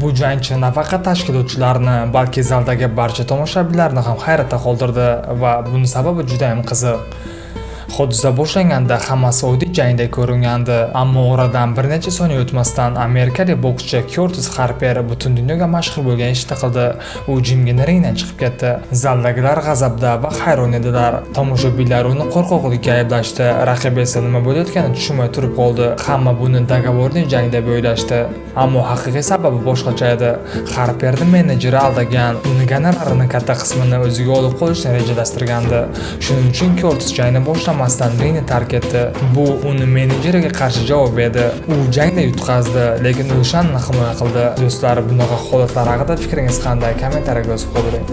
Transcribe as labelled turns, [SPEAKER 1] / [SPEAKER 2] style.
[SPEAKER 1] Bu jangchi nafaqat tashkilotchilarni, balki zaldagi barcha tomoshabinlarni ham hayratda qoldirdi va buning sababi juda ham qiziq. Hodisa boshlanganda hammasi oddiy jangdek ko'ringandi, ammo oradan bir necha soniya o'tmasdan amerikalik bokschi Curtis Harper butun dunyoga mashhur bo'lgan ishni qildi. U jimgina ringdan chiqib ketdi. Zaldagilar g'azabda va hayron edilar. Tomoshabinlar uni qo'rqoqlikka ayblashdi. Raqibi esa nima bo'layotganini tushunmay turib qoldi. Hamma buni dogovorniy jang deb o'ylashdi. Ammo haqiqiy sababi boshqacha edi. Harperning menejeri aldagan, uni gonorarining katta qismini o'ziga olib qo'yishni rejalashtirgandi. Shuning uchun Curtis jangni boshlamasdan ringni tark etdi. Bu uni menejeriga qarshi javob edi. U jangda yutqazdi, lekin Ulshanni himoya qildi. Do'stlar, bunaqa holatlar haqida fikringiz qanday? Kommentariyaga yozib qoldiring.